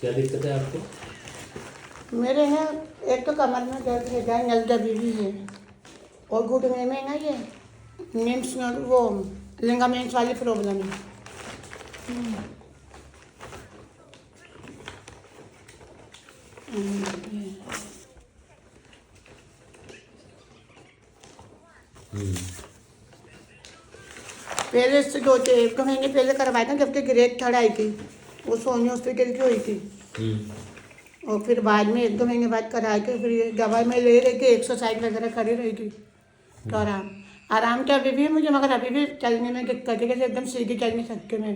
क्या दिक्कत है आपको? मेरे ना एक तो कमर में दर्द है, नस दबी हुई है, और घुटने में ना ये नीम्स वो लिगामेंट्स वाली प्रॉब्लम है। पहले इससे 1 महीने पहले करवाया था, जबकि ग्रेड 3 आई थी, वो सोनी हॉस्पिटल की हुई थी। और फिर बाद में 1-2 महीने बाद करा के फिर ये दवा मैं ले रही थी, एक्सरसाइज वगैरह करी रही थी, तो आराम आराम तो अभी भी है मुझे, मगर अभी भी चलने में दिक्कत है, जैसे एकदम सीधी चल नहीं सकती मैं,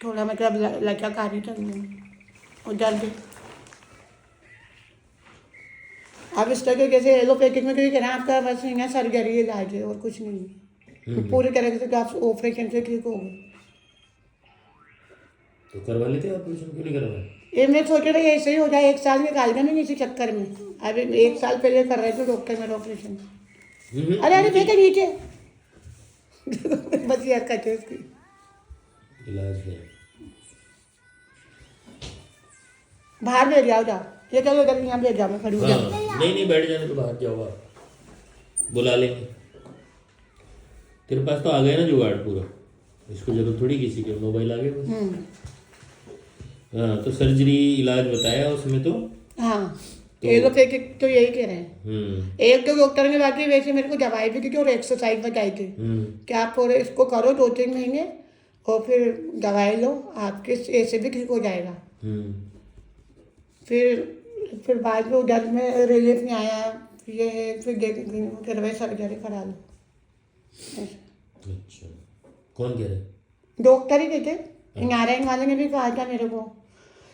थोड़ा मतलब लचक चलने में, और दर्द है। अब इस तरह जैसे एलोपैथिक में तो कह आपका बस यहाँ सर्जरी इलाज है और कुछ नहीं है, तो पूरी तरह से आप ऑपरेशन से ठीक हो गए। तो करवा लेते ऑपरेशन, क्यों नहीं करवाया? ये मैं सोच रही ऐसे ही हो जाए, 1 साल निकाल दें नहीं इसी चक्कर में। अभी 1 साल पहले कर रहे थे डॉक्टर मेरा ऑपरेशन। अरे अरे नीचे बेटा नीचे बस यार कहते उसकी इलाज है। बाहर भेज जाओ, जाओ ये चलो इधर यहाँ भेज जाओ, मैं खड़ी हूँ, हाँ, जाओ। नहीं बैठ जाने तो बाहर जाओ आप, बुला लेंगे। तेरे पास तो आ गया ना जुगाड़ पूरा, इसको जरूरत थोड़ी किसी के, मोबाइल आ गया बस। हाँ, तो सर्जरी इलाज बताया उसमें तो। हाँ एलोपैथिक तो यही कह रहे हैं। एक तो डॉक्टर ने बाकी वैसे मेरे को दवाई भी दी थी और एक्सरसाइज बताई थी कि आप पूरे इसको करो 2-3 महीने, और फिर दवाई लो, आपके ऐसे भी ठीक हो जाएगा। फिर बाद में उधर में रिलीफ नहीं आया, ये है फिर फिर वही सर्जरी करा लो। अच्छा, कौन कह रहे? डॉक्टर ही कहते, नारायण वाले ने भी कहा था मेरे को,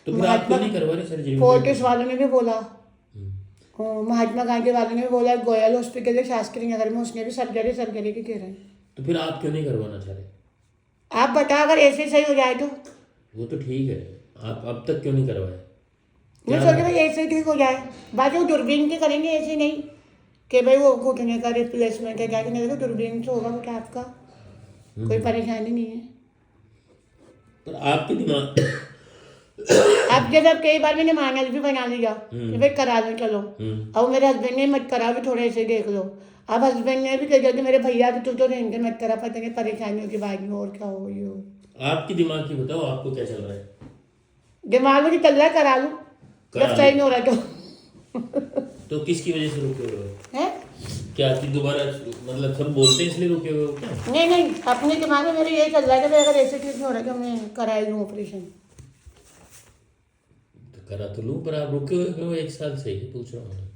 तो फिर आप क्यों नहीं करवा रहे सर्जरी? फोर्टिस वालों ने भी बोला, महात्मा गांधी वालों ने भी बोला, गोयल हॉस्पिटल है शास्त्री नगर में, उसने भी सर्जरी की कह रहे हैं। तो फिर आप क्यों नहीं करवाना चाह रहे? आप बताओ अगर ऐसे सही हो जाए तो। वो तो ठीक है, आप अब तक क्यों नहीं करवाए? मैं सोच रही ऐसे ही ठीक हो जाए, बाकी वो दूरबीन के करेंगे, ऐसे नहीं कि भाई वो घुटने का रिप्लेसमेंट है, क्या नहीं, दूरबीन से होगा बेटा आपका, कोई परेशानी नहीं है। पर आपके दिमाग अब जैसे अब कई बार मैंने मानस भी बना लिया कि भाई करा लो चलो, अब मेरे हस्बैंड ने मत करा भी, थोड़े ऐसे देख लो। अब हस्बैंड ने भी कह दिया कि मेरे भैया भी तू तो रहेंगे, मत करा, पता नहीं परेशानियों के बाद में और क्या हो ये हो। आपके दिमाग की बताओ, आपको क्या चल रहा है? दिमाग में चल रहा है करा लूँ, जब सही नहीं हो रहा तो किसकी वजह से रुके हुए हो? है क्या कि दोबारा मतलब सब बोलते हैं इसलिए रुके हुए हो क्या? नहीं, अपने दिमाग में मेरे यही चल रहा है कि अगर ऐसे ठीक नहीं हो रहा तो मैं करा लूँ ऑपरेशन। तो करा तो लूँ, पर आप रुके हुए हो 1 साल से, ही पूछ रहा हूँ।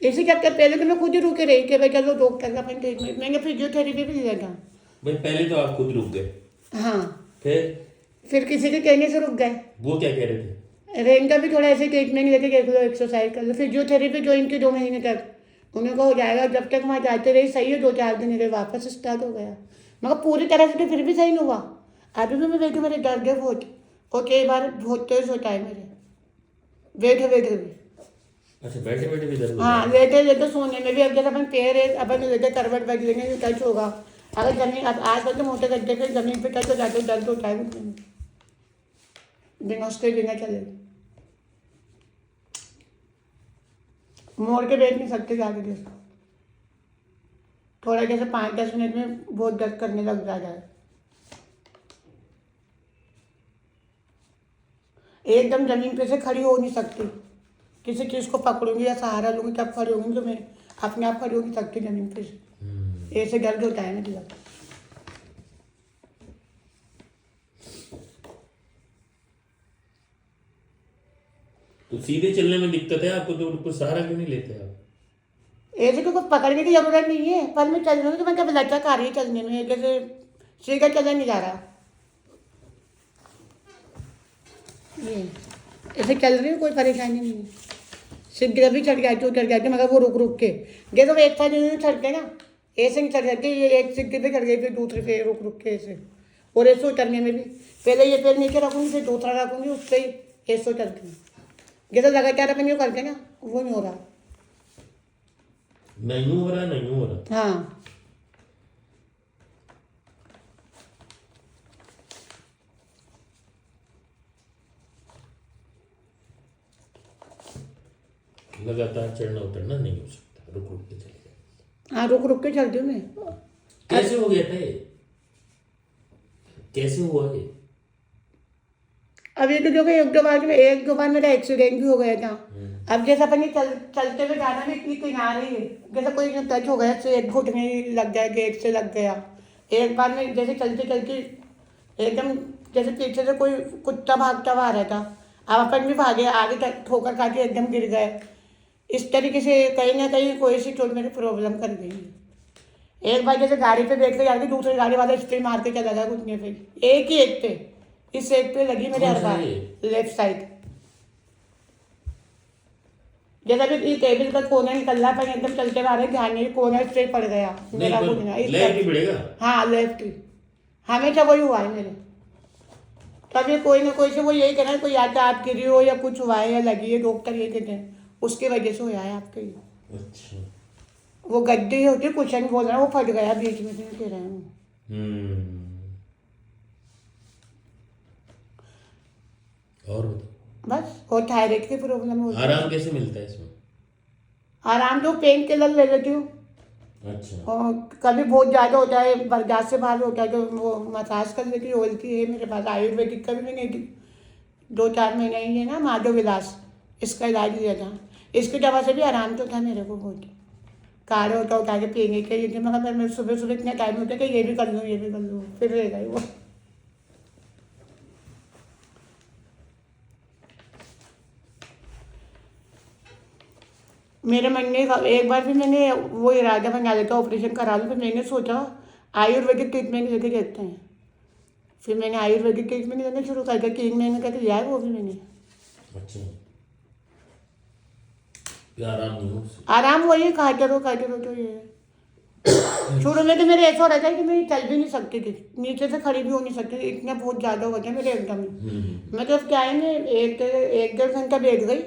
इसी चक्कर पहले तो मैं खुद ही रुके रही कि भाई चलो डॉक्टर का अपन ट्रीटमेंट, मैंने फिजियोथेरेपी भी लिया था। भाई पहले तो आप खुद रुक गए, हाँ फिर किसी के कहने से रुक गए। वो क्या कह रहे थे? अरे इनका भी थोड़ा ऐसे ट्रीटमेंट लेके देख लो, एक्सरसाइज कर लो, फिजियोथेरेपी ज्वाइन की 2 महीने तक, उन्हें को हो जाएगा। जब तक वहाँ जाते रही सही है, 2-4 दिन रहे, वापस स्टार्ट हो गया, मगर पूरी तरह से तो फिर भी सही नहीं हुआ। अभी भी मैं बैठी, मेरे दर्द है बहुत, और कई बार बहुत तेज होता है मेरे, बैठे भी। अच्छा, बैठे बैठे भी दर्द? हाँ लेटे सोने में भी, अब जैसे अपन पैर है, अपन लेटे करवट बैठ लेंगे तो टच होगा, अगर जमीन अब आज तक तो मोटे गड्ढे पे जमीन पे टच हो जाते दर्द होता है घुटने में, बिना उसके बिना चले मोड़ के बैठ नहीं सकते जाके, जैसे थोड़ा जैसे 5-10 मिनट में बहुत दर्द करने लग जाता है, एकदम जमीन पे से खड़ी हो नहीं सकती, किसी चीज़ को पकड़ूंगी या सहारा लूंगी तब खड़ी होंगी, तो मैं अपने आप खड़ी हो नहीं सकती जमीन पे से, ऐसे दर्द होता है मतलब। तो सीधे चलने में दिक्कत है आपको, तो कुछ सहारा क्यों नहीं लेते आप? ऐसे तो कुछ पकड़ने की जरूरत नहीं है, पर मैं चल रही हूँ तो मैं कभी लचक आ रही है चलने में, जैसे सीधा चला नहीं जा रहा, ये ऐसे चल रही हूँ, कोई परेशानी नहीं है। सीढ़ियाँ भी चढ़ जाती मगर वो रुक के, जैसे वो एक साथ चढ़ते ना, ऐसे नहीं चढ़ जाती, ये एक सीढ़ी पे चढ़ गई फिर दूसरे पे रुक के ऐसे, और ऐसे उतरने में भी पहले ये पैर नीचे रखूँगी फिर दूसरा रखूँगी, उससे ही ऐसे चलती हूँ, जैसे लगातार अपन जो करते ना वो नहीं हो रहा। नहीं हो रहा। हाँ लगातार चढ़ना उतरना नहीं हो सकता, रुक रुक के चलेगा। हाँ, रुक रुक के चलती हूँ मैं। कैसे हो गया था ये, कैसे हुआ ये? अब ये तो जो कि एक दो बार मेरा एक्सीडेंट भी हो गया था। अब जैसे अपन ये चलते हुए जाना भी इतनी किनारे ही है, जैसे कोई टच हो गया से घुटने लग गया, गेट से लग गया। एक बार मैं जैसे चलते चलते एकदम जैसे पीछे से कोई कुत्ता भागता हुआ आ रहा था, अब अपन भी भागे, आगे तक ठोकर खा के एकदम गिर गए। इस तरीके से कहीं ना कहीं कोई सी चोट मेरी प्रॉब्लम कर गई है। एक बार जैसे गाड़ी पे बैठ के जाके दूसरी गाड़ी वाला स्प्रे मार के चला गया घुटने पे, एक ही एक पे, इस एक पे लगी मेरे हर बार, लेफ्ट साइड। जैसा भी ये टेबल का कोना निकल रहा था, एकदम चलते आ रहे ध्यान नहीं, कोना स्ट्रेट पड़ गया मेरा घुटना। लेफ्ट ही पड़ेगा? हाँ, लेफ्ट ही हमेशा वही हुआ है मेरे। तभी कोई ना कोई से वो यही कहना है, कोई या तो आप गिरी हो या कुछ हुआ है या लगी है, डॉक्टर ये कहते हैं उसकी वजह से हुआ है आपके। अच्छा, वो गद्दी होती है, कुशन बोल रहा है, वो फट गया बीच में से, कह रहे हैं। और बस, और थायराइड की प्रॉब्लम होती है। आराम कैसे मिलता है इसमें? आराम तो पेन किलर ले लेती हूँ। अच्छा। और कभी बहुत ज़्यादा होता है, बर्दाश्त से बाहर होता है, तो वो मसाज कर लेती हूँ। ओल्टी है मेरे पास, आयुर्वेदिक का भी मैंने 2-4 महीने ही है ना, माधव विलास, इसका इलाज लिया था। इसकी दवा से भी आराम तो था मेरे को बहुत। काढ़ा होता उठा के पीने के लिए, मगर मैं सुबह सुबह इतना टाइम होता है कि ये भी कर लूँ ये भी कर लूँ, फिर रहेगा ही वो। मेरे मन में एक बार भी मैंने वो इरादा बना लिया था ऑपरेशन करा लूँ, फिर मैंने सोचा आयुर्वेदिक ट्रीटमेंट लेके देखते हैं। फिर मैंने आयुर्वेदिक ट्रीटमेंट लेना शुरू कर दिया, 3 महीने का लिया है वो भी मैंने। अच्छा, आराम नहीं हो? आराम वही खाते रहो तो ये शुरू में तो मेरे ऐसा हो रहा था कि मैं चल भी नहीं सकती थी, नीचे से खड़ी भी हो नहीं सकती थी, इतना बहुत ज़्यादा हो गया मेरे एकदम। मैं तो क्या है, मैं 1-1.5 घंटा बैठ गई,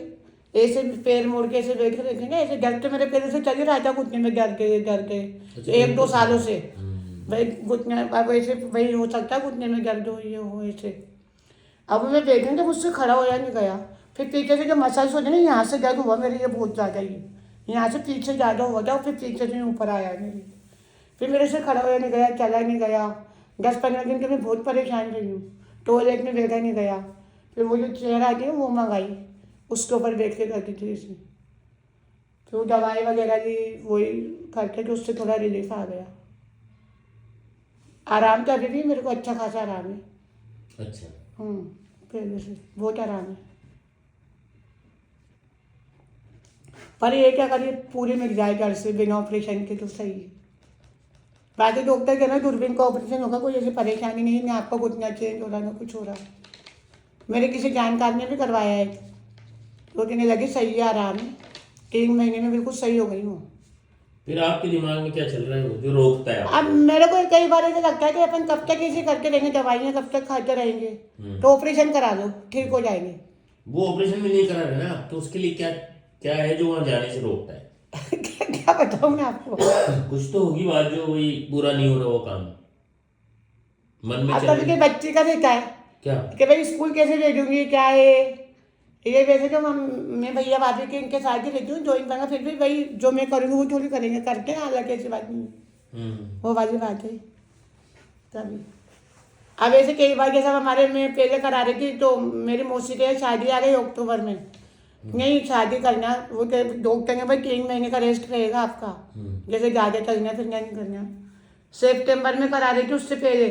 ऐसे पैर मोड़ के ऐसे बैठ कर ना, ऐसे दर्द तो मेरे पैर से चल ही रहा था, घुटने में दर्द 1-2 सालों से। भाई घुटने अब ऐसे वही हो सकता है, घुटने में दर्द हो, ये हो ऐसे। अब मैं बैठी तो मुझसे खड़ा होया नहीं गया। फिर पीछे से जो मसल्स होते ना, यहाँ से दर्द हुआ मेरे, ये बहुत ज़्यादा ही, यहाँ से पीछे ज़्यादा हुआ था, और फिर पीछे से ऊपर आया मेरी। फिर मेरे से खड़ा होया नहीं गया, चला नहीं गया। 10-15 दिन के मैं बहुत परेशान रही हूँ, टॉयलेट में बैठा नहीं गया। फिर वो जो चेयर आती है वो मंगाई, उसके ऊपर बैठ के करती थी इसमें। फिर वो दवाई वगैरह ली, वही करके तो उससे थोड़ा रिलीफ आ गया। आराम तो अभी भी मेरे को अच्छा खासा आराम है। अच्छा। पहले से बहुत आराम है। पर ये क्या करिए, पूरी मिल जाए घर से बिना ऑपरेशन के तो सही है। बाकी डॉक्टर कहना दूरबीन का ऑपरेशन होगा, कोई ऐसी परेशानी नहीं, ना आपका घुटना चेंज हो रहा ना कुछ हो रहा। मेरे किसी जानकार ने भी करवाया है, तो कहने लगी सही है, आराम है, 3 महीने में बिल्कुल सही हो गई हूँ। फिर आपके दिमाग में क्या चल रहा है जो रोकता है? अब मेरे को कई बार ऐसा लगता है कि अपन कब तक ऐसे करते रहेंगे, दवाइयाँ कब तक खाते रहेंगे, तो ऑपरेशन करा लो, ठीक हो जाएंगे। वो ऑपरेशन भी नहीं करा रहे ना, तो उसके लिए क्या क्या है जो वहाँ जाने से रोकता है? क्या बताऊँ मैं आपको? कुछ तो होगी बात जो वही पूरा नहीं हो रहा वो काम मन में चल रहा है। बच्चे का रहता है क्या कि भाई स्कूल कैसे भेजूंगी, क्या है ये। वैसे तो मैं भैया भाभी के इनके साथ ही रहती हूँ, ज्वाइन करना, फिर भी भाई जो मैं करूँगी वो थोड़ी करेंगे, करते हैं, हालांकि ऐसी बात नहीं, वो वाली बात है। तभी अब ऐसे कई बार जैसा हमारे में पहले करा रही थी, तो मेरी मौसी के शादी आ गई अक्टूबर में, नहीं शादी करना, वो डॉक्टर ने भाई 3 महीने का रेस्ट रहेगा आपका, जैसे ज़्यादा चलना फिरना नहीं करना। सितंबर में करा रही थी, उससे पहले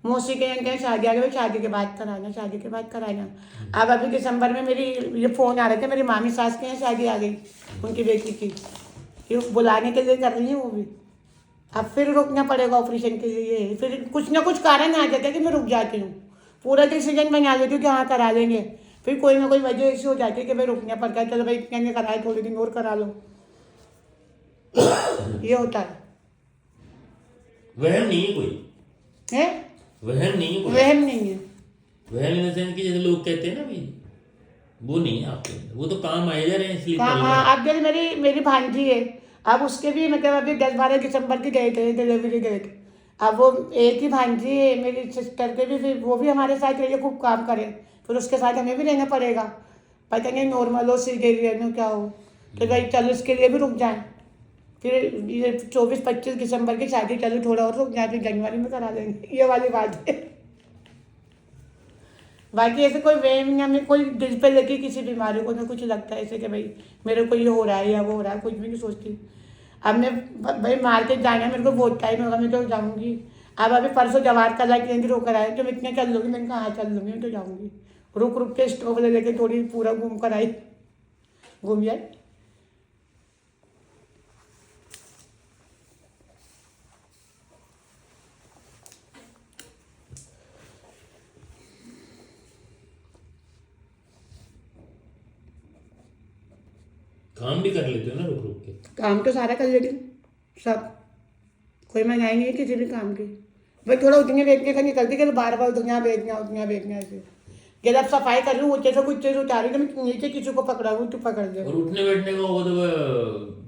मौसी के यहाँ शादी आ गई, शादी के बाद कराना, शादी के बाद कराना। अब अभी दिसंबर में मेरी ये फ़ोन आ रहे थे, मेरी मामी सास के यहाँ शादी आ गई, उनकी बेटी की, ये बुलाने के लिए कर रही है वो भी। अब फिर रुकना पड़ेगा ऑपरेशन के लिए, फिर कुछ ना कुछ कारण आ जाता है कि मैं रुक जाती हूँ, पूरा डिसीजन बना लेती हूँ कि हाँ करा लेंगे, फिर कोई ना कोई वजह ऐसी हो जाती है कि भाई रुकना पड़ता है, चलो भाई इतना नहीं कराए, थोड़े दिन और करा लो, ये होता है। वहम नहीं है कोई है? वहम नहीं है कोई? वहम नहीं है। वहम इन द सेंस कि जैसे लोग कहते हैं ना भाई, वो नहीं है आपके अंदर, वो तो काम आए जा रहे हैं इसलिए। हाँ, अब जैसे मेरी भांजी है, अब उसके भी मतलब अभी 10-12 दिसंबर की गए थे डिलीवरी डेट। अब वो एक ही भांजी है मेरी सिस्टर के भी, फिर वो भी हमारे साथ रहिए, खूब काम करे, फिर उसके साथ हमें भी रहना पड़ेगा, पता नहीं नॉर्मल हो सीजेरियन हो क्या हो, तो भाई चलो इसके लिए भी रुक जाए, फिर ये 24-25 दिसंबर की शादी, चलो थोड़ा और रुक जाए, फिर जनवरी में करा देंगे, ये वाली बात है। बाकी ऐसे कोई वेम या मैं कोई दिल पे लेके किसी बीमारी को ना कुछ लगता है ऐसे कि भाई मेरे को ये हो रहा है या वो हो रहा है, कुछ भी नहीं सोचती। अब मैं भाई मार्केट जाना है, मेरे को बहुत टाइम होगा, मैं तो जाऊँगी। अब अभी परसों जवाहर कला केंद्र होकर आए, तो मैं इतने चल लूँगी, मैंने कहा हाँ चल लूँगी, मैं तो जाऊँगी। रुक रुक के स्टोव ले लेके थोड़ी पूरा घूम कर आई, घूम जाए। काम भी कर लेते हो ना रुक रुक के? काम तो सारा कर लेती हूँ, सब, कोई महंगाई नहीं है किसी भी काम की। भाई थोड़ा उठने बैठने का निकलती कि बार बार उठना बैठना ऐसे। जब आप सफाई कर रही हूँ, ऊँचे से कुछ चीज़ उतारी तो मैं नीचे किसी को पकड़ा हूँ, तो पकड़ दे। और उठने बैठने का वो तो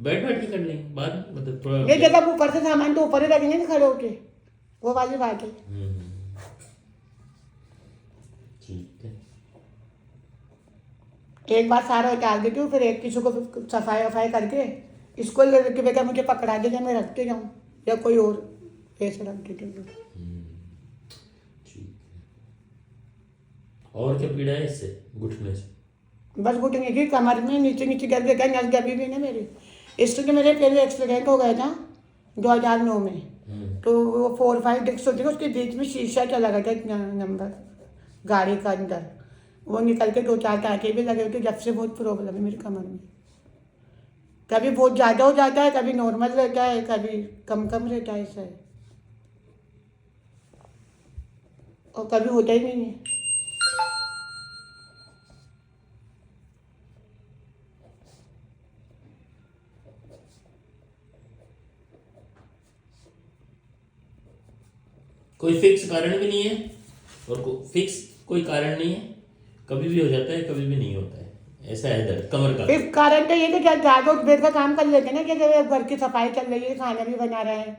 बैठ बैठ के कर लेंगे बाद में, मतलब थोड़ा ये जब आप ऊपर से सामान तो ऊपर ही रखेंगे ना खड़े होके, वो वाली बात है। ठीक है। एक बार सारा उतार देती हूँ, फिर एक किसी को सफाई वफाई करके इसको ले के बेटा मुझे पकड़ा दे, मैं रखते जाऊँ या कोई और ऐसे रख देती हूँ। ठीक है। और क्या पीड़ा है इससे, घुटने से? बस घुटने की, कमर में नीचे नीचे गिर गया, नस दबी भी ना मेरी। इसलिए मेरे पहले एक्सीडेंट हो गया था 2009 में, तो वो 4-5 डिस्क होती है, उसके बीच में शीशा चला गया था नंबर गाड़ी का अंदर, वो निकल के 2-4 टाँके भी लगे हुए थे। जब से बहुत प्रॉब्लम है मेरी कमर में, कभी बहुत ज़्यादा हो जाता है, कभी नॉर्मल रहता है, कभी कम कम रहता है, ऐसा है, और कभी होता ही नहीं है। कोई फिक्स कारण भी नहीं है, और फिक्स कोई कारण नहीं है, कभी भी हो जाता है कभी भी नहीं होता है, ऐसा है दर्द कमर का? इस कारण तो ये कि क्या ज़्यादा बेड का काम कर लेते हैं ना, कि जब घर की सफाई चल रही है, खाना भी बना रहे हैं,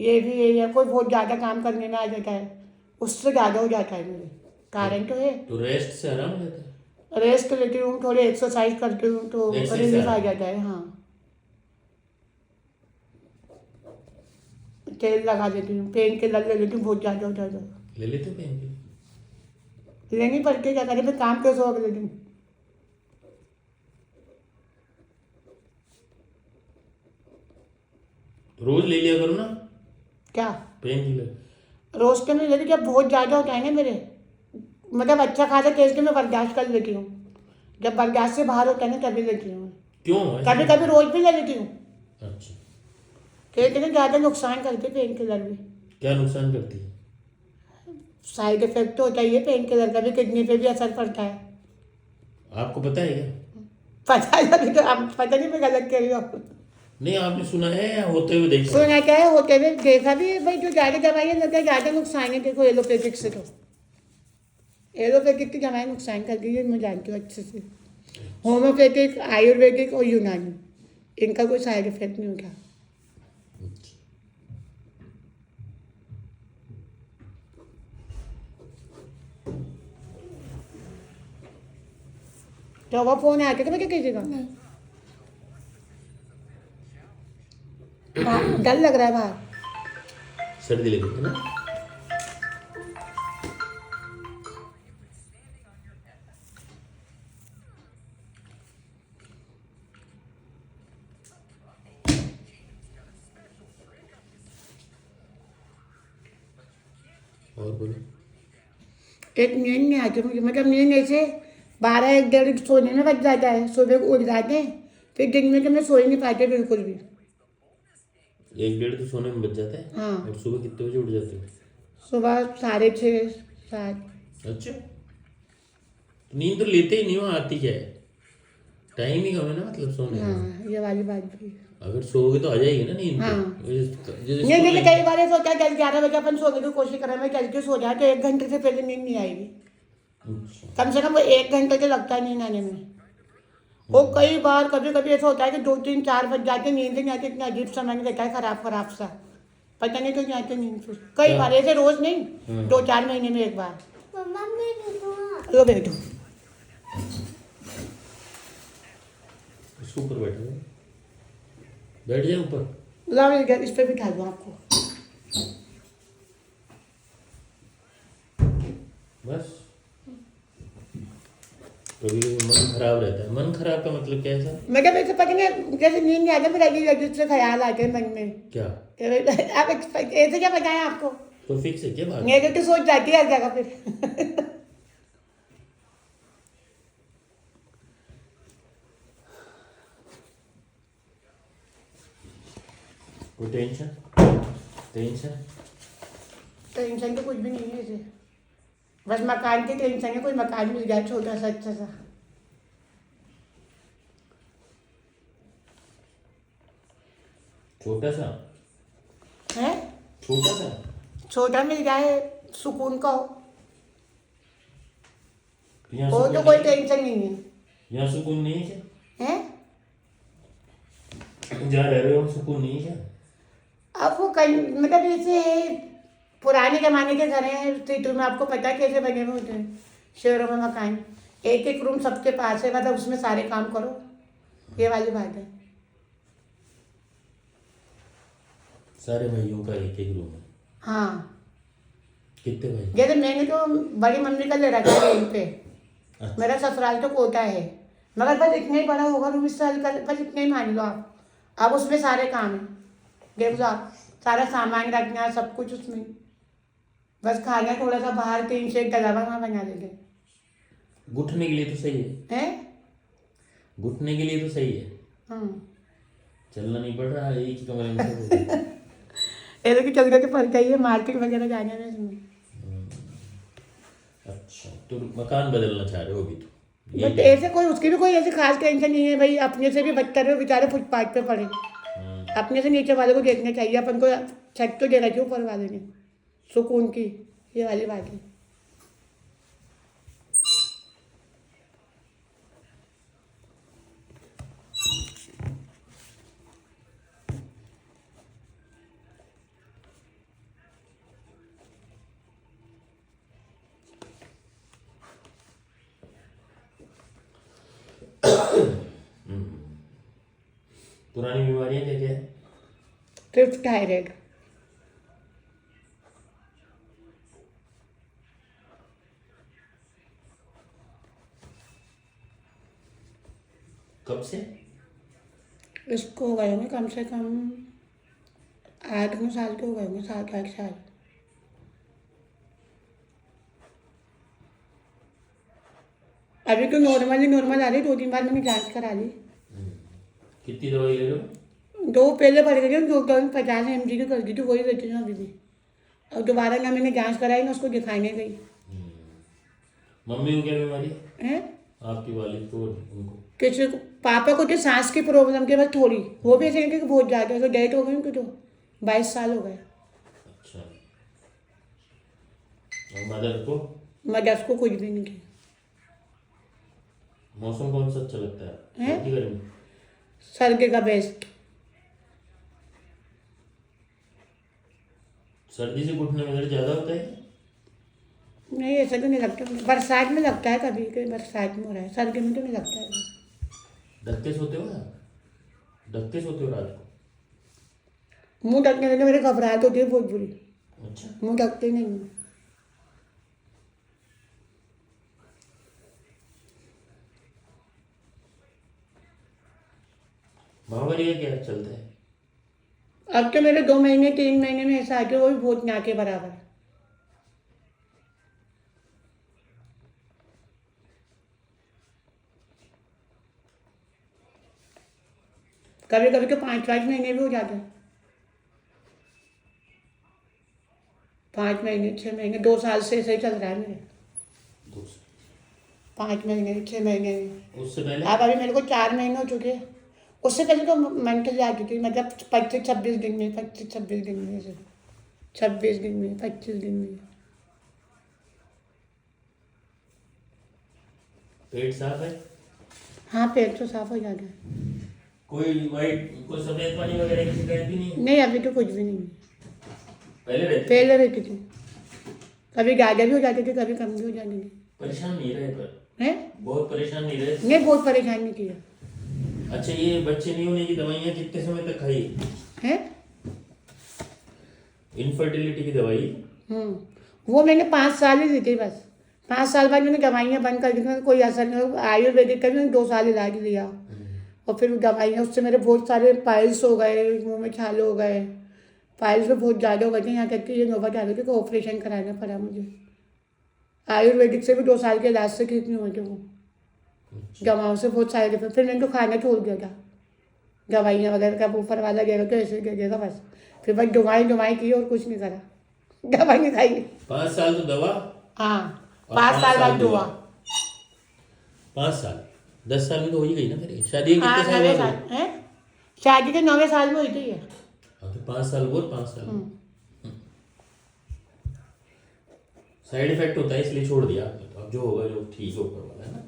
ये भी है, या कोई बहुत ज़्यादा काम करने में आ जाता है, उससे ज़्यादा हो जाता है मेरे, कारण तो है। तो रेस्ट से आराम हो जाता है? रेस्ट लेती हूँ, थोड़ी एक्सरसाइज करती हूँ, तो रिलीफ आ जाता है। हाँ, तेल लगा देती हूँ, पेन किलर ले लेती हूँ, बहुत ज़्यादा हो जाता है। ले लेते पेन किलर? लेनी पड़ती है, क्या करें, मैं काम कैसे हो लेती हूँ। रोज ले लिया करो ना क्या पेन किलर? रोज तो नहीं लेती, जब बहुत ज़्यादा होता है ना मेरे, मतलब अच्छा खासा टेस्ट के मैं बर्दाश्त कर लेती हूँ, जब बर्दाश्त से बाहर होता है ना तभी लेती हूँ। क्यों? कभी कभी रोज भी ले लेती हूँ, अच्छा, कहते हैं ज़्यादा नुकसान करते पेन किलर भी। क्या नुकसान करती है? साइड इफेक्ट तो होता ही है पेन किलर का भी, किडनी पे भी असर पड़ता है। आपको पता है क्या? पता है, अभी तो आप पता नहीं, मैं गलत कह रही हूँ। नहीं, आपने सुना है या होते हुए देखा? सुना क्या है, होते हुए देखा भी है भाई। जो ज़्यादा दवाइयाँ लगता है ज़्यादा नुकसान है, देखो एलोपैथिक से, तो एलोपैथिक की दवाई नुकसान करती है, मैं जानती हूँ अच्छे से। होम्योपैथिक, आयुर्वेदिक और यूनानी, इनका कोई साइड इफेक्ट नहीं होता। तो वह फोन आके तो मैं क्या कीजिएगा, डर लग रहा है बाहर। सर्दी लगी है ना? और बोलो। एक नींद नहीं आती मुझे, मतलब नींद ऐसे 12-1 सोने में बच जाता है, सुबह को उठ जाते हैं, फिर दिन में तो मैं सो ही नहीं पाते बिल्कुल भी। 1-1.5 तो सोने में बच जाता है? हाँ। और सुबह कितने बजे उठ जाते हो? सुबह 6:30-7। अच्छा, तो नींद तो लेते ही नहीं हो, आती क्या है, टाइम ही कम है ना, मतलब सोने का। हाँ, ये वाली बात भी। अगर सोओगे तो आ जाएगी ना नींद। हाँ। नहीं नहीं, कई बार ऐसा होता है 10-11 बजे अपन सोने की कोशिश कर रहे हैं, चल के सो जाए तो 1 घंटे से पहले नींद नहीं आएगी, कम से कम वो 1 घंटे तो लगता है नींद आने में। वो कई बार कभी कभी ऐसा होता है कि 2-3-4 बज जाते, नींद नहीं आती, इतना अजीब सा मन रहता है, खराब सा, पता नहीं क्यों नहीं आती नींद। फिर कई बार ऐसे, रोज नहीं, 2-4 महीने में एक बार। लो बैठो। इसके ऊपर बैठो, बैठ जाए ऊपर। लाओ इस पे बिठा दूँ आपको। बस कभी कभी मन खराब रहता है। मन खराब का मतलब क्या है सर? मैं क्या वैसे पता नहीं, जैसे नींद नहीं आता फिर अजीब से ख्याल आते हैं मन में। क्या आप ऐसे क्या बताएं आपको? तो फिक्स है क्या बात? नेगेटिव सोच जाती है हर जगह फिर। कोई टेंशन? टेंशन टेंशन तो कुछ भी नहीं है इसे, बस मकान की टेंशन है। कोई मकान मिल जाए छोटा सा अच्छा सा। छोटा सा है, छोटा सा छोटा मिल जाए, सुकून का हो, यहाँ वो सुकून तो कोई नहीं है? टेंशन नहीं है। यहाँ सुकून नहीं है क्या? हैं? जहाँ रह रहे हो सुकून नहीं है क्या? अब वो कहीं मतलब जैसे पुराने जमाने के घर हैं सिटी में, आपको पता है कैसे बने हुए होते हैं शहरों में मकान। एक एक रूम सबके पास है, मतलब उसमें सारे काम करो, ये वाली बात है। सारे भाइयों का एक एक रूम है? हाँ, कितने भाई? जैसे मैंने तो बड़ी मम्मी का ले रखा है रेंट पे। अच्छा। मेरा ससुराल तो कोटा है, मगर बस इतना ही बड़ा होगा रूम, इस साल का बस इतना ही मान लो आप। अब उसमें सारे काम हैं, देख लो आप, सारा सामान रखना सब कुछ उसमें। बस खाना थोड़ा सा बाहर 3 से 1 दलावा वहाँ बना देंगे। घुटने के लिए तो सही है, हैं? घुटने के लिए तो सही है। चलना नहीं पड़ रहा है, एक ही कमरे में सब हो गया। ऐसे कि चल करके पड़ जाइए मार्केट वगैरह जाने में इसमें। अच्छा, तो मकान बदलना चाह रहे हो अभी तो? बट ऐसे कोई उसकी भी कोई ऐसी खास टेंशन नहीं है भाई। अपने से भी बदतर है बेचारे, फुटपाथ पे पड़े। अपने से नीचे वाले को देखना चाहिए, अपन को छत तो दे रखी ऊपर वाले ने सुकून की, ये वाली बात है। पुरानी बीमारियां क्या क्या है? Fifth thyroid. कब से? इसको हो गए होंगे कम से कम 8-9 साल के हो गए होंगे, 7-8 साल। अभी तो नॉर्मल आ रही, 2-3 बार मैंने जांच करा ली। कितनी दवाई ले रहे हो? 2 पहले पड़ गई, 50 mg की कर दी थी, वही लेती हूँ अभी भी। अब दोबारा ना मैंने जांच कराई ना उसको दिखाने गई। मम्मी को क्या बीमारी है? हैं? आपकी वालिद को, उनको? किसी को, पापा को तो सांस की प्रॉब्लम के बाद थोड़ी, वो भी ऐसे नहीं कि बहुत ज़्यादा, तो डेथ हो गई उनकी तो 22 साल हो गए। अच्छा, और मदर को? मदर्स को कुछ भी नहीं किया। मौसम कौन सा अच्छा लगता है? हैं? सर्दी गर्मी? सर्दी का बेस्ट। सर्दी से घुटने में दर्द ज्यादा होता है? नहीं, ऐसा तो नहीं लगता मुझे। बरसात में लगता है कभी, कभी बरसात में हो रहा है, सर्दी में तो नहीं लगता है। ढक के सोते हो ना? ढक के सोते हो रात को? मुंह ढकने लगे मेरे घबराहट होती है बहुत बुरी, अच्छा, मुंह ढकते नहीं हूँ। महामारी का क्या चलता है? अब तो मेरे 2 महीने 3 महीने में ऐसा आ गया, वो भी बहुत ना के बराबर। कभी कभी तो 5-5 महीने भी हो जाते हैं। 5 महीने 6 महीने, 2 साल से ऐसे ही चल रहा है मेरे। 5 महीने 6 महीने। उससे पहले? अब अभी मेरे को 4 महीने हो चुके हैं। उससे पहले तो मेंटल आती थी, मतलब 25-26 दिन में, 25-26 दिन में से 26 दिन में, 25 दिन में। पेट साफ है? हाँ, पेट तो साफ हो जाता है। कोई वाइट, कोई सफेद पानी वगैरह की शिकायत भी नहीं है? नहीं, अभी तो कुछ भी नहीं है। पहले रहती? पहले रहती थी, कभी ज़्यादा भी हो जाती थी, कभी कम भी हो जाती थी। परेशान नहीं रहे? पर हैं? बहुत परेशान नहीं रहे? नहीं, बहुत परेशान नहीं किया। अच्छा, ये बच्चे नहीं होने की दवाइयाँ कितने समय तक खाई? है। इनफर्टिलिटी की दवाई? वो मैंने 5 साल ही दी थी बस। 5 साल बाद मैंने दवाइयाँ बंद कर दी थी, कोई असर नहीं हुआ। आयुर्वेदिक का भी मैंने 2 साल इलाज लिया, और फिर दवाइयाँ, उससे मेरे बहुत सारे पाइल्स हो गए, मुंह में छाले हो गए, पाइल्स में बहुत ज़्यादा हो गए थे, यहाँ तक कि ये नौबत आ गई थी कि ऑपरेशन कराना पड़ा मुझे। आयुर्वेदिक से भी 2 साल के इलाज से ठीक नहीं हुए थे वो, दवाओं से बहुत सारे डिफरेंट। फिर मैंने तो खाना छोड़ दिया था, दवाइयाँ वगैरह का ऊपर वाला देगा तो ऐसे दे देगा बस। फिर बस दवाई की और कुछ नहीं करा, दवाई नहीं खाई। 5 साल तो दवा हाँ, और 5 साल बाद दुआ। दुआ। 5 साल, 10 साल में तो हो ही गई ना मेरी शादी। के हाँ, कितने साल 9वें बाद साल हुई? है, शादी के 9वें साल में हुई थी ये। हाँ, तो 5 साल बोल, 5 साल। साइड इफेक्ट होता है इसलिए छोड़ दिया आपने, तो अब जो होगा जो ठीक है ऊपर वाला है ना।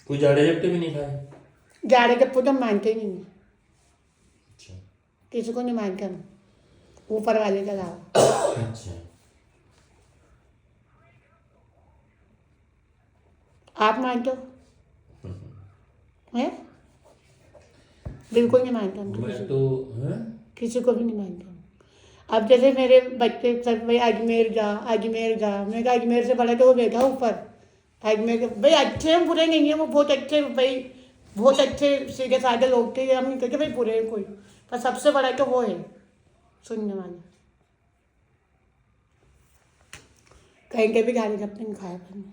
कोई जाड़े जपटे भी नहीं खाए? जाड़े के तो मानते ही नहीं हैं। अच्छा किसी को नहीं मानते हम, ऊपर वाले के अलावा। अच्छा। आप मानते हो? हैं? बिल्कुल नहीं मानते हम तो, मैं तो हाँ? किसी को भी नहीं मानते हम। अब जैसे मेरे बच्चे सब, भाई अजमेर जा अजमेर जा, मैं कहा अजमेर से बड़ा तो वो बैठा ऊपर। अजमेर के भाई अच्छे हैं, बुरे नहीं है, वो बहुत अच्छे, भाई बहुत अच्छे सीधे साधे लोग थे, हम नहीं कहते भाई बुरे हैं कोई, पर सबसे बड़ा तो वो है सुनने वाला। कहीं के भी गाली जब तक खाया मैंने।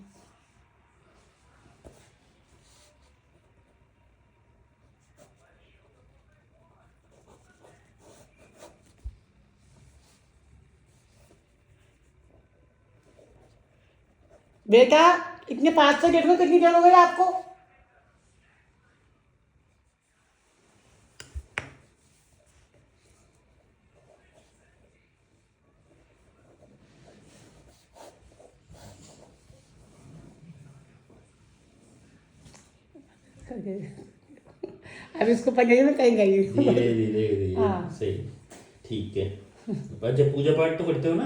बेटा, इतने 5 से 1:30 में कितनी देर हो गई आपको? अब इसको पकड़िए, मैं कहीं गई हूँ। धीरे धीरे धीरे। हाँ। सही, ठीक है। पर जब पूजा पाठ तो करते हो ना?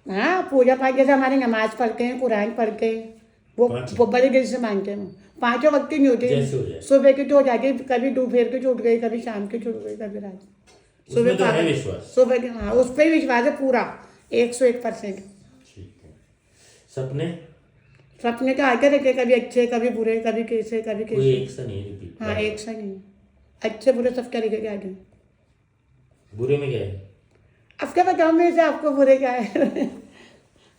हाँ, पूजा पाठ जैसे हमारे नमाज पढ़ते हैं, कुरान पढ़ते हैं, पाँच। वो बड़े दिल से मानते हैं। 5 वक्त की नहीं होती, जैसे हो जाए। सुबह की तो हो जाती है, कभी दोपहर की छूट गई, कभी शाम की छूट गई, कभी रात। उसमें तो है 5 विश्वास। सुबह के, हाँ, उस पर विश्वास है पूरा 101%। ठीक है। सपने? सपने तो आते रहते, कभी अच्छे कभी बुरे, कभी कैसे कभी कोई कैसे। एक सा नहीं रिपीट? हाँ, एक सा नहीं, अच्छे बुरे सब तरीके के आगे। बुरे में क्या है? अब क्या बताऊँ मैं से आपको बुरे क्या है?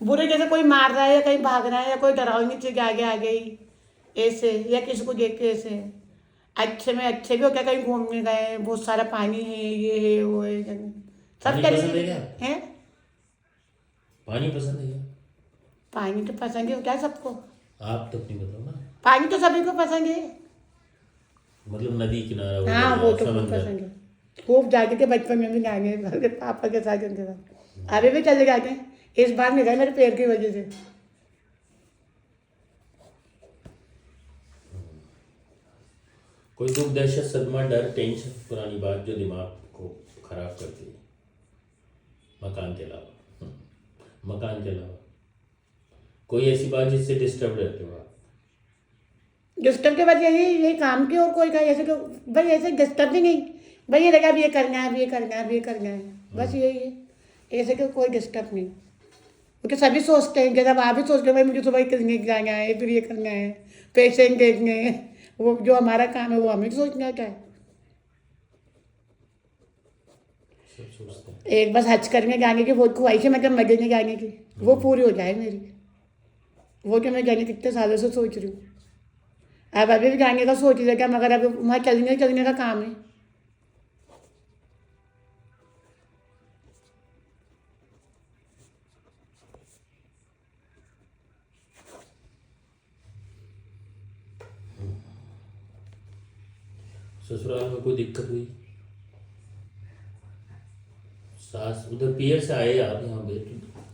बुरे जैसे कोई मार रहा है, या कहीं भाग रहा है, या कोई डरावनी चीज आगे आ गई ऐसे, या किसी को देख के ऐसे। अच्छे में अच्छे भी हो क्या, कहीं घूमने गए, बहुत सारा पानी है, ये है वो है, सब पानी पसंद है तरीके क्या? हैं। पानी पसंद है क्या? पानी तो पसंद है क्या सबको? आप तो अपनी बताओ ना। पानी तो सभी को पसंद है। मतलब नदी किनारा हो हाँ, गया, वो तो बहुत समंदर। पसंद है। खूब जाके के बचपन में भी गाने घर के पापा के साथ, उनके साथ अभी भी चले जाते हैं। इस बार नहीं गए मेरे पैर की वजह से। कोई दुख, दहशत, सदमा, डर, टेंशन, पुरानी बात जो दिमाग को खराब करती है मकान के अलावा? मकान के अलावा कोई ऐसी बात जिससे डिस्टर्ब रहते हो आप? डिस्टर्ब के बाद यही काम की, और कोई का ऐसे तो भाई ऐसे डिस्टर्ब भी नहीं, भाई ये लगा अब ये करना है, अब ये करना है, अब ये करना है, बस यही है। ऐसे तो कोई डिस्टर्ब नहीं, क्योंकि सभी सोचते हैं, जब आप भी सोचते हो भाई मुझे सुबह क्लिनिक जाना है, फिर ये करना है, पेशेंट देखने हैं, वो जो हमारा काम है वो हमें भी सोचना होता है। सब सोचते हैं। एक बस हज करने जाने की बहुत ख्वाहिश है, मतलब मदीने जाने की, वो पूरी हो जाए मेरी। वो जो मैं जाने कितने सालों से सोच रही हूँ, अब अभी भी जाने का सोच रहे क्या, मगर अब वहाँ चलने का काम है। ससुराल में कोई दिक्कत हुई? सास उधर पियर से आए आप यहाँ पे?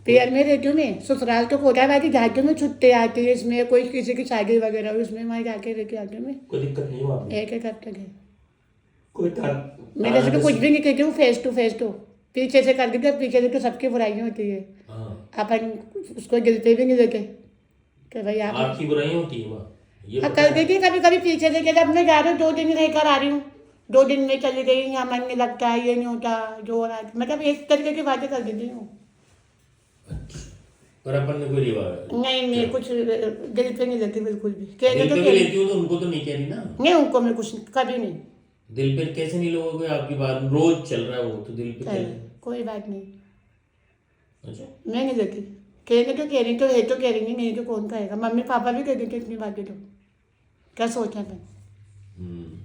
पियर में रहती हूँ मैं, ससुराल तो कोटा बाकी झाँकियों में छुट्टे आती है, इसमें कोई किसी की शादी वगैरह हुई, उसमें वहाँ जाके रह के आती हूँ मैं। कोई दिक्कत नहीं हुआ? एक एक हफ्ते के कोई था? मैं जैसे कि कुछ भी नहीं कहती हूँ, फेस टू फेस, तो पीछे से कर देते, पीछे से तो सबकी बुराइयाँ होती है, हाँ। अपन उसको दिल पे भी नहीं देते कि भाई आप। आपकी बुराई होती है वहाँ? ये हाँ पता कर है? देती कभी कभी पीछे से कहते अब मैं जा रही हूँ 2 दिन रह कर आ रही हूँ, 2 दिन में चली गई, यहाँ मन नहीं लगता है, ये नहीं होता जो हो रहा है, मतलब इस तरीके की बातें कर देती हूँ। अच्छा, पर अपन ने कोई रिवाज नहीं क्या? नहीं कुछ दिल पे नहीं लेती बिल्कुल भी, कहने दिल तो पे भी कहने लेती हो तो उनको तो नहीं कह रही ना। नहीं, उनको मैं कुछ कभी नहीं। दिल पे कैसे नहीं लोगों आपकी बात रोज चल रहा है वो तो दिल पे क्या नहीं, ले? कोई बात नहीं, अच्छा, मैं नहीं लेती। कहने तो कह रही तो है, तो कह रही नहीं तो कौन कहेगा, मम्मी पापा भी कह देते इतनी बातें तो क्या सोचा मैं। हम्म,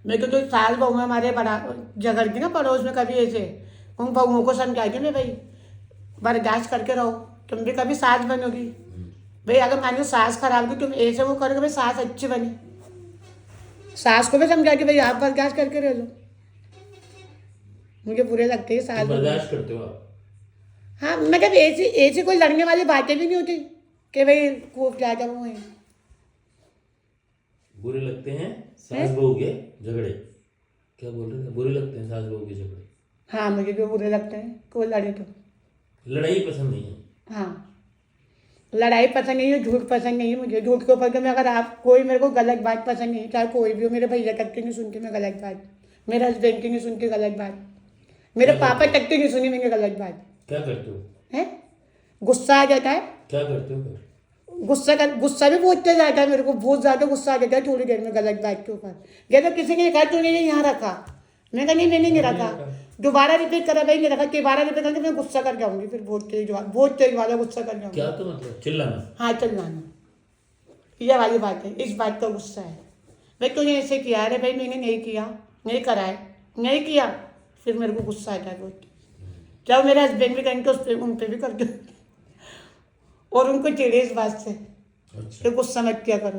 मेरे को तो सास बहू में हमारे बड़ा झगड़ती ना पड़ोस में कभी ऐसे, उन बहुओं को समझाती मैं भाई बर्दाश्त करके रहो, तुम भी कभी सास बनोगी भाई, अगर मान लो सास खराब की तुम ऐसे वो करोगे भाई सास अच्छी बनी, सास को भी समझा कि भाई आप बर्दाश्त करके रह लो। मुझे बुरे लगते हैं तो सास बहू। बर्दाश्त करते हो आप? हाँ मतलब ऐसी ऐसी कोई लड़ने वाली बातें भी नहीं होती कि भाई खूब ज़्यादा वो है। बुरे लगते हैं सास हैं? बहू के झगड़े? क्या बोल रहे थे? बुरे लगते हैं सास बहू के झगड़े? हाँ मुझे तो बुरे लगते हैं कोई लड़े तो। लड़ाई पसंद नहीं है? हाँ लड़ाई पसंद नहीं है, झूठ पसंद नहीं है मुझे, झूठ के ऊपर के मैं अगर आप कोई मेरे को गलत बात पसंद नहीं है, चाहे कोई भी हो, मेरे भैया तक की नहीं सुनती मैं गलत बात, मेरे हस्बैंड की नहीं सुनती गलत बात, मेरे क्या पापा करते तक की नहीं सुनी मैंने गलत बात। क्या करते हो? है गुस्सा आ जाता है, क्या करते हो फिर? गुस्सा भी बहुत तेज आता है मेरे को, बहुत ज़्यादा गुस्सा आ जाता है थोड़ी देर में गलत बात के ऊपर। कहते किसी ने कहा तूने ये यहाँ रखा, मैं कहा नहीं मैंने नहीं रखा, दोबारा रिपीट करा भाई नहीं रखा, दोबारा रिपीट करके मैं गुस्सा कर जाऊंगी, फिर बहुत तेज वाला गुस्सा कर जाऊंगी। क्या तो मतलब चिल्लाना? हाँ चलना, ये वाली बात है, इस बात का गुस्सा है भाई तूने ऐसे किया, अरे भाई मैंने नहीं किया, नहीं करा है, नहीं किया, फिर मेरे को गुस्सा आता है बहुत। जब मेरे हस्बैंड भी करेंगे तो उस पर उन पर भी कर दो और उनको चिड़े इस बात से अच्छा, कि गुस्सा मत किया करो,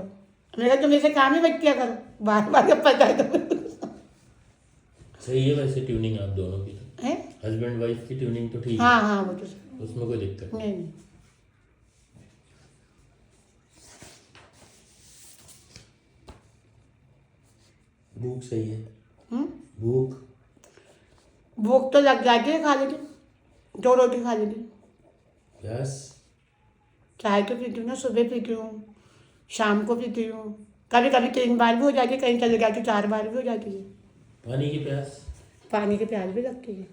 मैंने कहा तुम ऐसे काम ही मत किया करो, बार बार जब पता है तो सही है वैसे ट्यूनिंग आप दोनों की तो, है। हस्बैंड वाइफ की ट्यूनिंग तो ठीक हाँ है, हाँ वो तो उसमें कोई दिक्कत नहीं। नहीं। भूख सही है? हम्म? भूख? भूख तो लग जाती है, खा लेती 2 रोटी खा लेती। प्यास? चाय तो पीती हूँ ना, सुबह पीती हूँ, शाम को पीती हूँ, कभी कभी 3 बार भी हो जाती है, कहीं चले जाती 4 बार भी हो जाती है। पानी की प्यास? पानी की प्यास भी लगती है।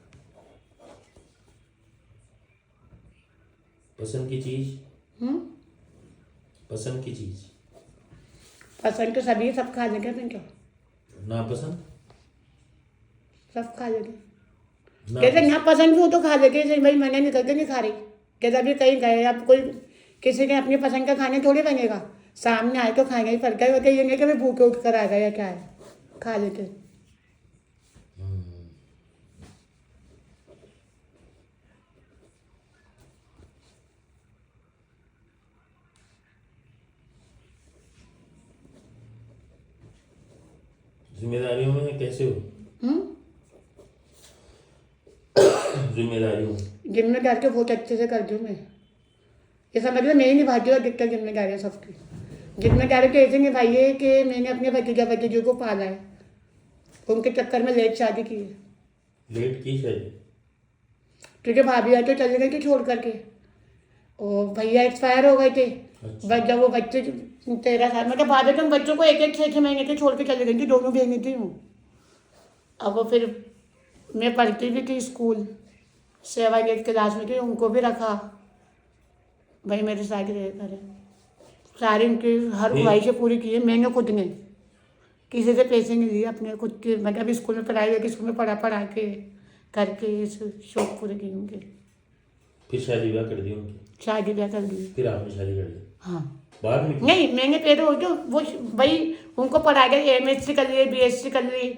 पसंद की चीज? हम्म? पसंद की चीज? पसंद तो सभी है, सब खा लेंगे अपन क्या, नापसंद? सब खा लेंगे। ना कहते ना पसंद भी हो तो खा लेंगे, जैसे भाई मैंने निकल के नहीं खा रही, कहते अभी कहीं गए अब कोई किसी के अपनी पसंद का खाने थोड़ी बनेगा, सामने आए तो खाएंगे ही, फर्क है ये नहीं कि मैं भूखे उठ कर आ गया या क्या है, खा लेते। जिम्मेदारियों में कैसे हो? हम्म? जिम्मेदारियों? जिम्मेदारी तो बहुत अच्छे से करती हूँ मैं, ये समझ लो मैं ही निभाती हूँ अधिकतर जिम्मेदारियाँ सबकी। जिम्मेदारी तो ऐसे निभाई है कि मैंने अपने भतीजे को पाला है, उनके चक्कर में लेट शादी की है, लेट की शायद? क्योंकि भाभी तो चले गई थी छोड़ करके, और भैया एक्सपायर हो गए थे। अच्छा। बस जब वो बच्चे 13 साल, मतलब भाभी तुम बच्चों को 1-1 6-6 महीने के छोड़ के चली गई थी, दोनों बहनें थी हूँ। अब वो फिर मैं पढ़ती भी थी स्कूल, 7-8 क्लास में थी, उनको भी रखा भाई मेरे साथ रह करे, सारी उनकी हर ख्वाहिशें पूरी की है मैंने खुद ने, किसी से पैसे नहीं लिए, अपने खुद के मतलब स्कूल में प्राइवेट स्कूल में पढ़ा के करके इस शौक पूरे किए उनके। फिर शादी ब्याह कर दी उनकी? शादी ब्याह कर दी। फिर आपने शादी कर दी? हाँ बाद में की? नहीं मैंने पहले हो जो वो भाई उनको पढ़ा के MSc कर लिए, BSc कर ली,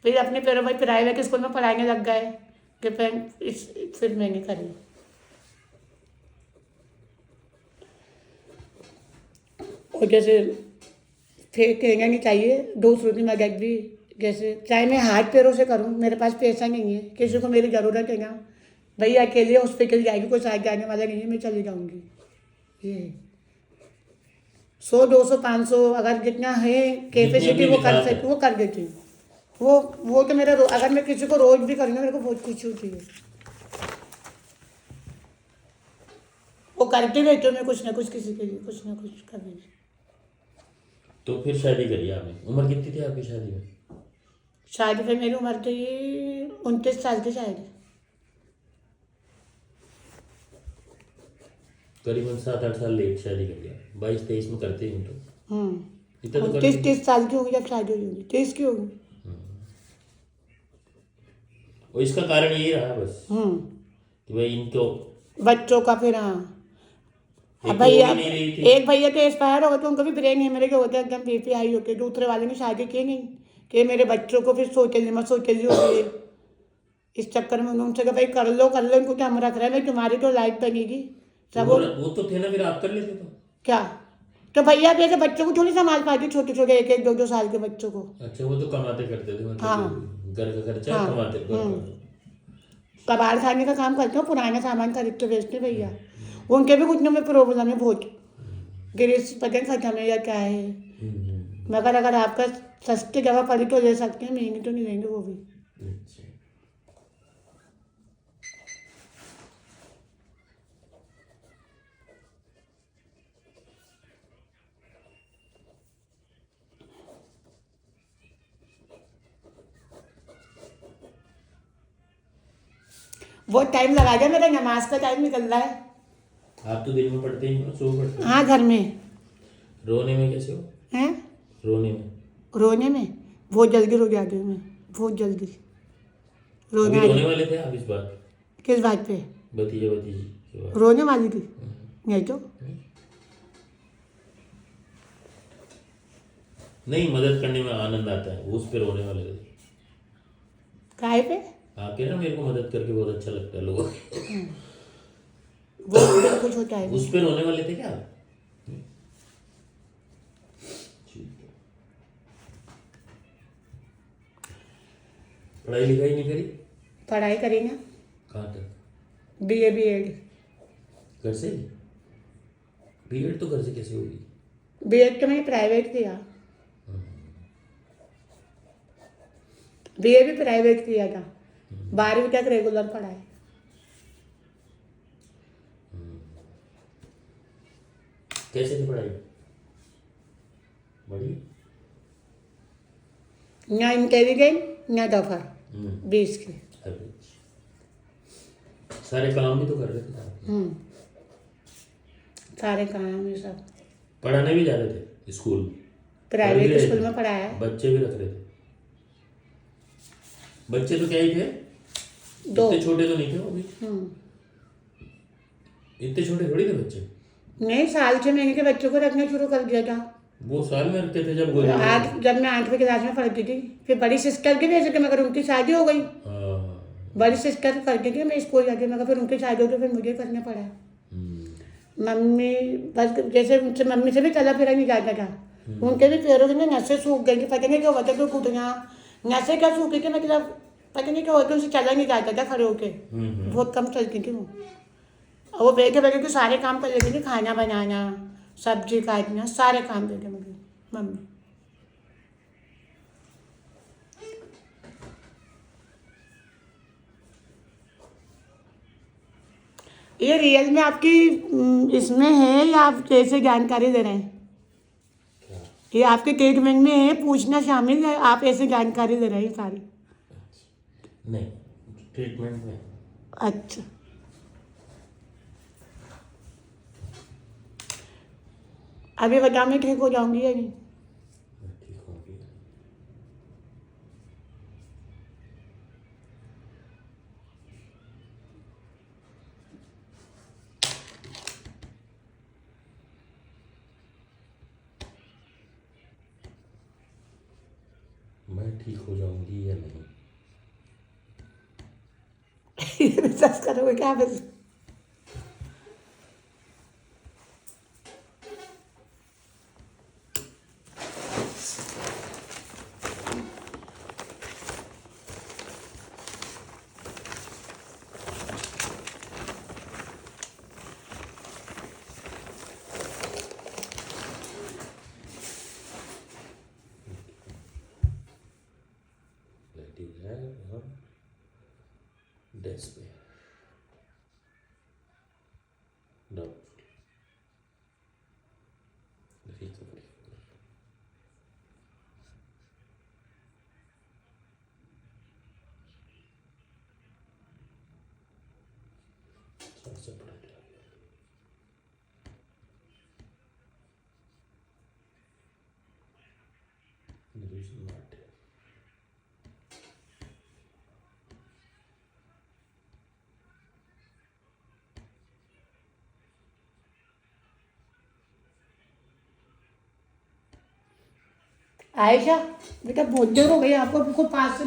फिर अपने पैरों भाई प्राइवेट स्कूल में पढ़ाने लग गए कि फिर मैंने करी। और जैसे फिर कहना नहीं चाहिए दूसरों की मदद भी, जैसे चाहे मैं हाथ पैरों से करूं, मेरे पास पैसा नहीं है, किसी को मेरी ज़रूरत है ना, भैया अकेले हॉस्पिटल जाएगी, कोई साथ जाने वाला नहीं है, मैं चली जाऊंगी, ये 100-200 500 अगर जितना है कैपेसिटी वो कर सकती, वो कर देती हूँ। वो तो मेरा अगर मैं किसी को रोज भी करूँगा मेरे को बहुत खुशी होती है, वो करती रहती हूँ मैं कुछ ना कुछ किसी के लिए, कुछ ना कुछ कभी। तो फिर शादी करी आपने, उम्र कितनी थी आपकी शादी में? शादी पे मेरी उम्र थी 29 साल की शायद। करीबन 7-8 साल लेट शादी कर लिया, 22-23 में करते ही तो इतना तो कर 29-30 साल की होगी जब शादी हुई होगी, 30 की होगी। और इसका कारण यही रहा बस कि भाई इनको बच्चों का फिर हाँ। अब एक तो भैया, हो ही नहीं रही थी। एक भैया तो एक्सपायर हो गए तो उनको भी ब्रेन हेमरेज होते एकदम बीपी हाई होके, दूसरे वाले ने शादी की नहीं कि मेरे बच्चों को फिर सोचेगी मत सोचेगी होगी। इस चक्कर में उन्होंने कहा भाई कर लो इनको, क्या हम रख रहे हैं भाई, तुम्हारी तो लाइफ बनेगी सब। वो तो थे ना, फिर आप कर लेते तो। क्या तो भैया भी ऐसे बच्चों को थोड़ी संभाल पाती, छोटे छोटे 1-1, 2-2 साल के बच्चों को। अच्छा, वो तो कमाते करते थे, मतलब हाँ कि घर का खर्चा हाँ। कमाते कबाड़ खाने का काम करते हो, पुराना सामान खरीदते बेचते भैया। उनके भी घुटनों में प्रॉब्लम है बहुत, गिरीश पता नहीं खत्म है या क्या है। मगर अगर आपका सस्ती जगह पड़ी तो ले सकते हैं, महंगी तो नहीं लेंगे वो भी। अच्छा। बहुत टाइम लगा दिया, मेरा नमाज का टाइम निकल रहा है। आप तो दिन में पढ़ते ही हो, सो पढ़ते हो। हाँ घर में। रोने में कैसे हो? हैं? रोने में रोने में बहुत जल्दी रो जाती हूँ मैं, बहुत जल्दी रोने अभी आ रोने जाती। वाले थे आप इस बार? किस बात पे? भतीजा भतीजी की बात। रोने वाली थी? नहीं तो। नहीं, मदद करने में आनंद आता है, उस पे रोने वाले थे। काहे पे? आपके ना, मेरे को मदद करके बहुत अच्छा लगता है लोगों को। वो बिल्कुल होता है। उस पे रोने वाले थे क्या आप? ठीक है। पढ़ाई लिखाई नहीं करी? पढ़ाई करी ना, कहाँ तक? BA B.Ed। घर से? बीएड तो घर से कैसे होगी? B.Ed तो मैंने प्राइवेट किया, BA भी प्राइवेट किया था, 12वीं तक रेगुलर पढ़ाई। कैसे थी पढ़ाई? बड़ी? ना इंटेलिजेंट ना दफा 20 की। एवरेज। सारे काम भी तो कर रहे थे आप। सारे काम ये सब। पढ़ाने भी जा रहे थे स्कूल? प्राइवेट पढ़ भी स्कूल रहे में थे? पढ़ाया है। बच्चे भी रख रहे थे? बच्चे तो क्या ही थे, 2। इतने छोटे तो नहीं थे वो भी। इतने छोटे थोड़ी थे बच्चे। नहीं, साल 6 महीने के बच्चों को रखना शुरू कर दिया था। वो साल में रखते थे जब गोली। जब मैं 8वीं क्लास में पढ़ती थी, फिर बड़ी सिस्टर की वजह से मगर उनकी शादी हो गई। बड़ी सिस्टर करती थी, मैं स्कूल जाती मगर फिर उनकी शादी हो तो फिर मुझे करना पड़ा। मम्मी बस जैसे उनसे मम्मी से भी चला फिरा नहीं जाता था। उनके भी पैरों की ना नसें सूख गई थी, पता नहीं क्या होता तो घुटना नसें क्या सूखी थी, मतलब पता नहीं क्या होता, उनसे चला नहीं जाता था खड़े होके। बहुत कम चलती थी वो। और वो बैठे बैठे तो सारे काम कर लेती थी, खाना बनाना, सब्जी काटना, सारे काम देते मुझे मम्मी। ये रियल में आपकी इसमें है या आप कैसे जानकारी दे रहे हैं? ये आपके ट्रीटमेंट में है, पूछना शामिल है, आप ऐसे जानकारी दे रहे हैं सारी? नहीं, ट्रीटमेंट में। अच्छा, अभी बताओ मैं ठीक हो जाऊंगी या नहीं? ठीक होगी। मैं ठीक हो जाऊंगी या नहीं? विश्वास करोगे क्या बस? लेट यू हैव और डेस्क पे डाउटफुल। Immigration Mart. आयशा बेटा बहुत देर हो गई आपको, पास से